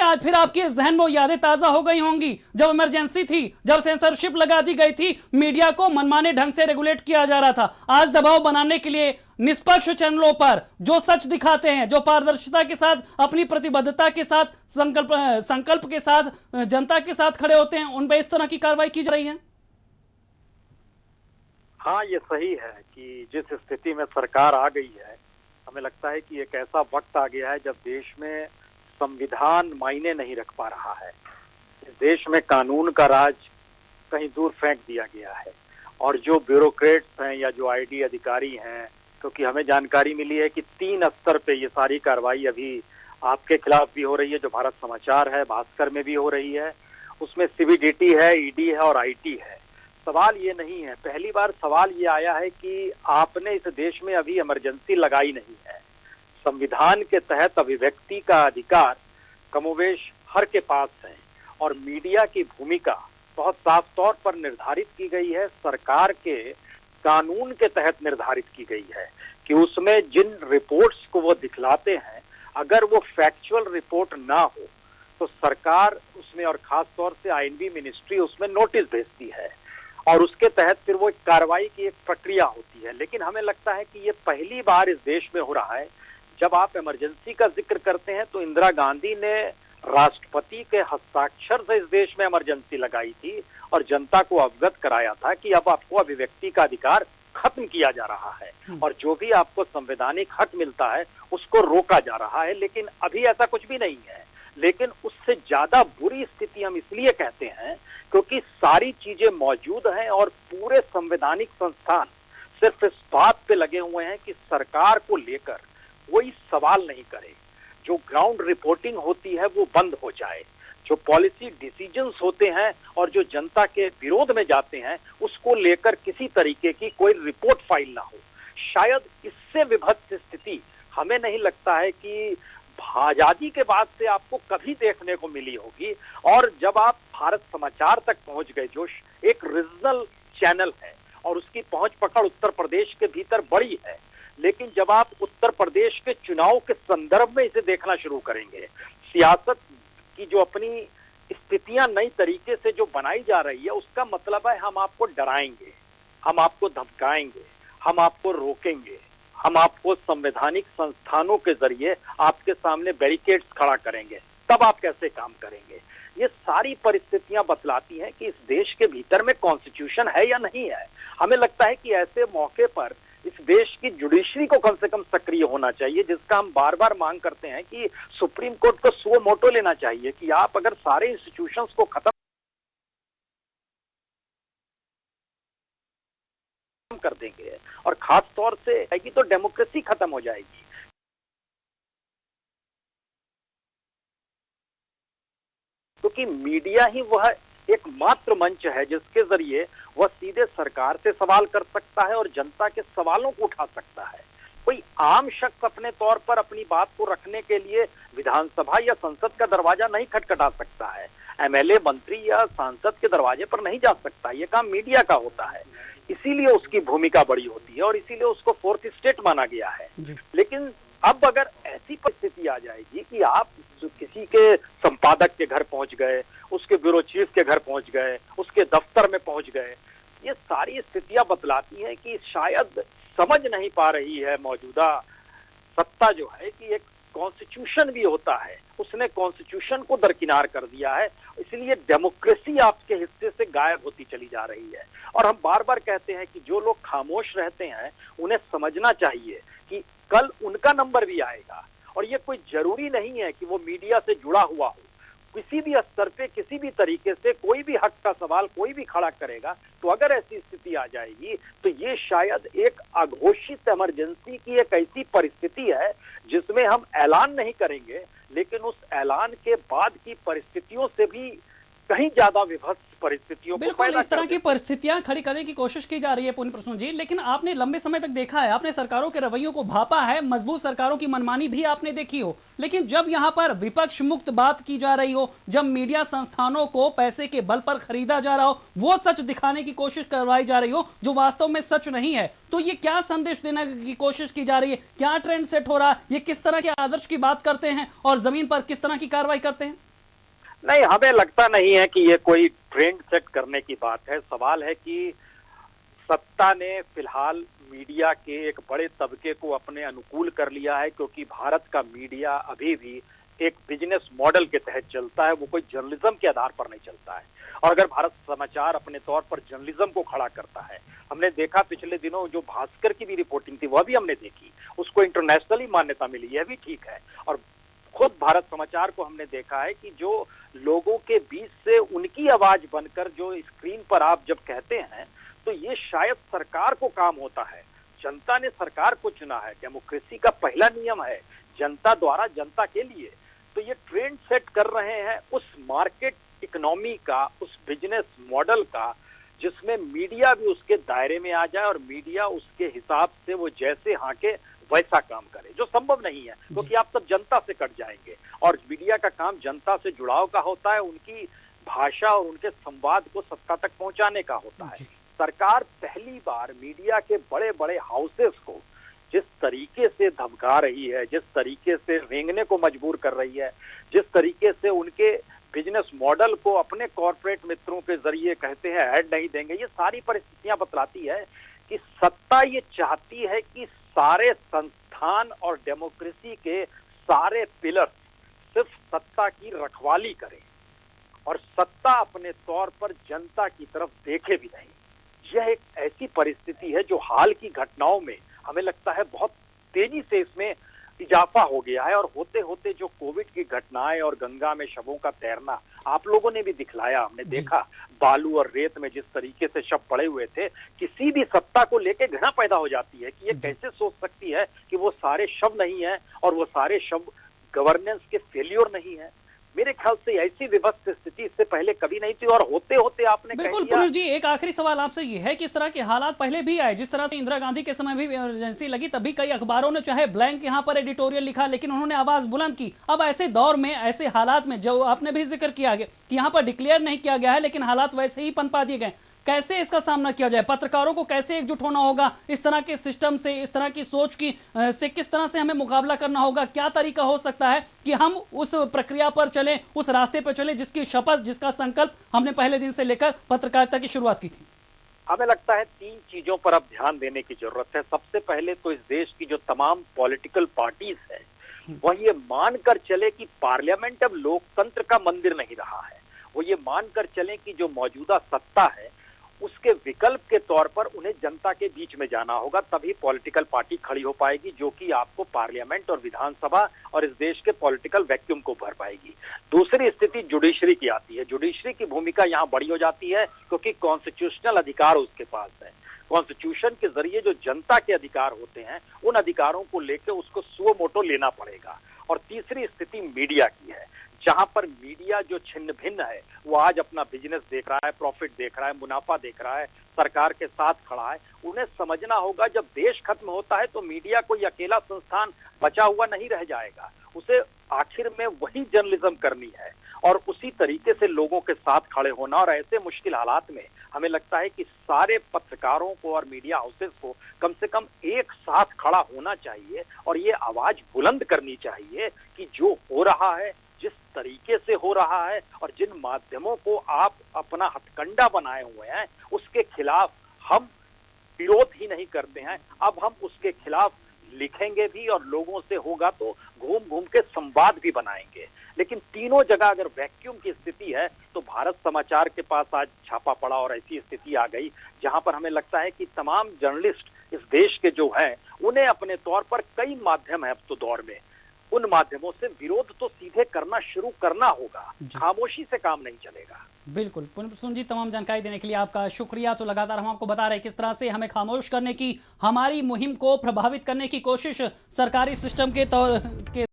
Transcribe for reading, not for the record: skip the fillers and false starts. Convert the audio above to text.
आज फिर आपके जहन में वो यादें ताजा हो गई होंगी जब इमरजेंसी थी, जब सेंसरशिप लगा दी गई थी, मीडिया को मनमाने ढंग से रेगुलेट किया जा रहा था। आज दबाव बनाने के लिए निष्पक्ष चैनलों पर जो सच दिखाते हैं, जो पारदर्शिता के साथ, अपनी प्रतिबद्धता के साथ, संकल्प के साथ जनता के साथ खड़े होते हैं, उन पर इस तरह की कार्रवाई की जा रही है। हाँ, ये सही है कि जिस स्थिति में सरकार आ गई है, हमें लगता है कि एक ऐसा वक्त आ गया है जब देश में संविधान मायने नहीं रख पा रहा है। इस देश में कानून का राज कहीं दूर फेंक दिया गया है और जो ब्यूरोक्रेट्स हैं या जो आईडी अधिकारी हैं, क्योंकि हमें जानकारी मिली है कि 3 स्तर पे ये सारी कार्रवाई अभी आपके खिलाफ भी हो रही है, जो भारत समाचार है, भास्कर में भी हो रही है, उसमें सीबीडीटी है, ईडी है और आईटी है। सवाल ये नहीं है, पहली बार सवाल ये आया है कि आपने इस देश में अभी इमरजेंसी लगाई नहीं है। संविधान के तहत अभिव्यक्ति का अधिकार कमोवेश हर के पास है और मीडिया की भूमिका बहुत साफ तौर पर निर्धारित की गई है, सरकार के कानून के तहत निर्धारित की गई है कि उसमें जिन रिपोर्ट्स को वो दिखलाते हैं, अगर वो फैक्चुअल रिपोर्ट ना हो तो सरकार उसमें, और खास तौर से आईएनबी मिनिस्ट्री उसमें नोटिस भेजती है और उसके तहत फिर वो कार्रवाई की एक प्रक्रिया होती है। लेकिन हमें लगता है कि ये पहली बार इस देश में हो रहा है। जब आप इमरजेंसी का जिक्र करते हैं तो इंदिरा गांधी ने राष्ट्रपति के हस्ताक्षर से इस देश में इमरजेंसी लगाई थी और जनता को अवगत कराया था कि अब आपको अभिव्यक्ति का अधिकार खत्म किया जा रहा है और जो भी आपको संवैधानिक हक मिलता है उसको रोका जा रहा है। लेकिन अभी ऐसा कुछ भी नहीं है। लेकिन उससे ज्यादा बुरी स्थिति हम इसलिए कहते हैं क्योंकि सारी चीजें मौजूद हैं और पूरे संवैधानिक संस्थान सिर्फ इस बात पे लगे हुए हैं कि सरकार को लेकर कोई सवाल नहीं करे, जो ग्राउंड रिपोर्टिंग होती है वो बंद हो जाए, जो पॉलिसी डिसीजंस होते हैं और जो जनता के विरोध में जाते हैं उसको लेकर किसी तरीके की कोई रिपोर्ट फाइल ना हो। शायद इससे विभत्स स्थिति हमें नहीं लगता है कि आजादी के बाद से आपको कभी देखने को मिली होगी। और जब आप भारत समाचार तक पहुंच गए, जो एक रीजनल चैनल है और उसकी पहुंच पकड़ उत्तर प्रदेश के भीतर बड़ी है, लेकिन जब आप उत्तर प्रदेश के चुनाव के संदर्भ में इसे देखना शुरू करेंगे, सियासत की जो अपनी स्थितियां नई तरीके से जो बनाई जा रही है, उसका मतलब है हम आपको डराएंगे, हम आपको धमकाएंगे, हम आपको रोकेंगे, हम आपको संवैधानिक संस्थानों के जरिए आपके सामने बैरिकेड्स खड़ा करेंगे, तब आप कैसे काम करेंगे। ये सारी परिस्थितियां बतलाती हैं कि इस देश के भीतर में कॉन्स्टिट्यूशन है या नहीं है। हमें लगता है कि ऐसे मौके पर इस देश की जुडिशरी को कम से कम सक्रिय होना चाहिए, जिसका हम बार बार मांग करते हैं कि सुप्रीम कोर्ट को सुओ मोटो लेना चाहिए कि आप अगर सारे इंस्टीट्यूशंस को खत्म कर देंगे और खास तौर से आएगी तो डेमोक्रेसी खत्म हो जाएगी। क्योंकि मीडिया ही वह एकमात्र मंच है जिसके जरिए वह सीधे सरकार से सवाल कर सकता है और जनता के सवालों को उठा सकता है। कोई आम शख्स अपने तौर पर अपनी बात को रखने के लिए विधानसभा या संसद का दरवाजा नहीं खटखटा सकता है, एमएलए, मंत्री या सांसद के दरवाजे पर नहीं जा सकता। ये काम मीडिया का होता है, इसीलिए उसकी भूमिका बड़ी होती है और इसीलिए उसको फोर्थ स्टेट माना गया है। लेकिन अब अगर ऐसी परिस्थिति आ जाएगी कि आप किसी के संपादक के घर पहुंच गए, उसके ब्यूरो चीफ के घर पहुंच गए, उसके दफ्तर में पहुंच गए, ये सारी स्थितियां बतलाती हैं कि शायद समझ नहीं पा रही है मौजूदा सत्ता जो है कि एक कॉन्स्टिट्यूशन भी होता है, उसने कॉन्स्टिट्यूशन को दरकिनार कर दिया है, इसलिए डेमोक्रेसी आपके हिस्से से गायब होती चली जा रही है। और हम बार बार कहते हैं कि जो लोग खामोश रहते हैं उन्हें समझना चाहिए कि कल उनका नंबर भी आएगा और ये कोई जरूरी नहीं है कि वो मीडिया से जुड़ा हुआ हो। किसी भी स्तर पे किसी भी तरीके से कोई भी हक का सवाल कोई भी खड़ा करेगा, तो अगर ऐसी स्थिति आ जाएगी तो ये शायद एक अघोषित इमरजेंसी की एक ऐसी परिस्थिति है जिसमें हम ऐलान नहीं करेंगे, लेकिन उस ऐलान के बाद की परिस्थितियों से भी कहीं ज्यादा विभत्स परिस्थितियों को बिल्कुल इस तरह की परिस्थितियां खड़ी करने की कोशिश की जा रही है पुण्य प्रसून जी। लेकिन आपने लंबे समय तक देखा है, आपने सरकारों के रवैयों को भापा है, मजबूत सरकारों की मनमानी भी आपने देखी हो, लेकिन जब यहां पर विपक्ष मुक्त बात की जा रही हो, जब मीडिया संस्थानों को पैसे के बल पर खरीदा जा रहा हो, वो सच दिखाने की कोशिश करवाई जा रही हो जो वास्तव में सच नहीं है, तो ये क्या संदेश देने की कोशिश की जा रही है? क्या ट्रेंड सेट हो रहा है? ये किस तरह के आदर्श की बात करते हैं और जमीन पर किस तरह की कार्रवाई करते हैं? नहीं, हमें लगता नहीं है कि ये कोई ट्रेंड सेट करने की बात है। सवाल है कि सत्ता ने फिलहाल मीडिया के एक बड़े तबके को अपने अनुकूल कर लिया है, क्योंकि भारत का मीडिया अभी भी एक बिजनेस मॉडल के तहत चलता है, वो कोई जर्नलिज्म के आधार पर नहीं चलता है। और अगर भारत समाचार अपने तौर पर जर्नलिज्म को खड़ा करता है, हमने देखा पिछले दिनों जो भास्कर की भी रिपोर्टिंग थी वह भी हमने देखी, उसको इंटरनेशनली मान्यता मिली, यह भी ठीक है। और खुद भारत समाचार को हमने देखा है कि जो लोगों के बीच से उनकी आवाज बनकर जो स्क्रीन पर आप जब कहते हैं, तो ये शायद सरकार को काम होता है। जनता ने सरकार को चुना है, डेमोक्रेसी का पहला नियम है जनता द्वारा जनता के लिए। तो ये ट्रेंड सेट कर रहे हैं उस मार्केट इकोनॉमी का, उस बिजनेस मॉडल का, जिसमें मीडिया भी उसके दायरे में आ जाए और मीडिया उसके हिसाब से वो जैसे हाके वैसा काम करे, जो संभव नहीं है, क्योंकि आप सब जनता से कट जाएंगे। और मीडिया का काम जनता से जुड़ाव का होता है, उनकी भाषा और उनके संवाद को सत्ता तक पहुंचाने का होता है। सरकार पहली बार मीडिया के बड़े बड़े हाउसेस को जिस तरीके से धमका रही है, जिस तरीके से रेंगने को मजबूर कर रही है, जिस तरीके से उनके बिजनेस मॉडल को अपने कॉर्पोरेट मित्रों के जरिए कहते हैं ऐड नहीं देंगे, ये सारी परिस्थितियां बतलाती है कि सत्ता ये चाहती है कि सारे संस्थान और डेमोक्रेसी के सारे पिलर सिर्फ सत्ता की रखवाली करें और सत्ता अपने तौर पर जनता की तरफ देखे भी नहीं। यह एक ऐसी परिस्थिति है जो हाल की घटनाओं में हमें लगता है बहुत तेजी से इसमें इजाफा हो गया है। और होते होते जो कोविड की घटनाएं और गंगा में शवों का तैरना आप लोगों ने भी दिखलाया, हमने देखा बालू और रेत में जिस तरीके से शव पड़े हुए थे, किसी भी सत्ता को लेके घृणा पैदा हो जाती है कि ये कैसे सोच सकती है कि वो सारे शव नहीं है और वो सारे शव गवर्नेंस के फेलियर नहीं है। मेरे ख्याल से ऐसी विभत्स स्थिति इससे पहले कभी नहीं थी और होते होते आपने बिल्कुल पुरुष जी, एक आखिरी सवाल आपसे ये है कि इस तरह के हालात पहले भी आए, जिस तरह से इंदिरा गांधी के समय भी इमरजेंसी लगी, तभी कई अखबारों ने चाहे ब्लैंक यहाँ पर एडिटोरियल लिखा, लेकिन उन्होंने आवाज बुलंद की। अब ऐसे दौर में, ऐसे हालात में, जो आपने भी जिक्र किया गया कि यहाँ पर डिक्लेयर नहीं किया गया है लेकिन हालात वैसे ही पनपा दिए गए, कैसे इसका सामना किया जाए? पत्रकारों को कैसे एकजुट होना होगा इस तरह के सिस्टम से, इस तरह की सोच की से किस तरह से हमें मुकाबला करना होगा? क्या तरीका हो सकता है कि हम उस प्रक्रिया पर चलें, उस रास्ते पर चलें जिसकी शपथ, जिसका संकल्प हमने पहले दिन से लेकर पत्रकारिता की शुरुआत की थी? हमें लगता है 3 चीजों पर अब ध्यान देने की जरूरत है। सबसे पहले तो इस देश की जो तमाम पॉलिटिकल पार्टीज है वह ये मानकर चले कि पार्लियामेंट अब लोकतंत्र का मंदिर नहीं रहा है। वो ये मानकर चले कि जो मौजूदा सत्ता है उसके विकल्प के तौर पर उन्हें जनता के बीच में जाना होगा, तभी पॉलिटिकल पार्टी खड़ी हो पाएगी जो कि आपको पार्लियामेंट और विधानसभा और इस देश के पॉलिटिकल वैक्यूम को भर पाएगी। दूसरी स्थिति जुडिशरी की आती है। जुडिशरी की भूमिका यहाँ बड़ी हो जाती है क्योंकि कॉन्स्टिट्यूशनल अधिकार उसके पास है। कॉन्स्टिट्यूशन के जरिए जो जनता के अधिकार होते हैं उन अधिकारों को लेकर उसको सुओ मोटो लेना पड़ेगा। और तीसरी स्थिति मीडिया की है, जहां पर मीडिया जो छिन्न भिन्न है वो आज अपना बिजनेस देख रहा है, प्रॉफिट देख रहा है, मुनाफा देख रहा है, सरकार के साथ खड़ा है। उन्हें समझना होगा जब देश खत्म होता है तो मीडिया कोई अकेला संस्थान बचा हुआ नहीं रह जाएगा, उसे आखिर में वही जर्नलिज्म करनी है और उसी तरीके से लोगों के साथ खड़े होना। और ऐसे मुश्किल हालात में हमें लगता है कि सारे पत्रकारों को और मीडिया हाउसेस को कम से कम एक साथ खड़ा होना चाहिए और ये आवाज बुलंद करनी चाहिए कि जो हो रहा है, जिस तरीके से हो रहा है और जिन माध्यमों को आप अपना हथकंडा बनाए हुए हैं उसके खिलाफ हम विरोध ही नहीं करते हैं, अब हम उसके खिलाफ लिखेंगे भी और लोगों से होगा तो घूम घूम के संवाद भी बनाएंगे। लेकिन तीनों जगह अगर वैक्यूम की स्थिति है तो भारत समाचार के पास आज छापा पड़ा और ऐसी स्थिति आ गई जहां पर हमें लगता है कि तमाम जर्नलिस्ट इस देश के जो हैं उन्हें अपने तौर पर कई माध्यम है अब तो दौर में, उन माध्यमों से विरोध तो सीधे करना शुरू करना होगा, खामोशी से काम नहीं चलेगा। बिल्कुल पुनित जी, तमाम जानकारी देने के लिए आपका शुक्रिया। तो लगातार हम आपको बता रहे हैं किस तरह से हमें खामोश करने की, हमारी मुहिम को प्रभावित करने की कोशिश सरकारी सिस्टम के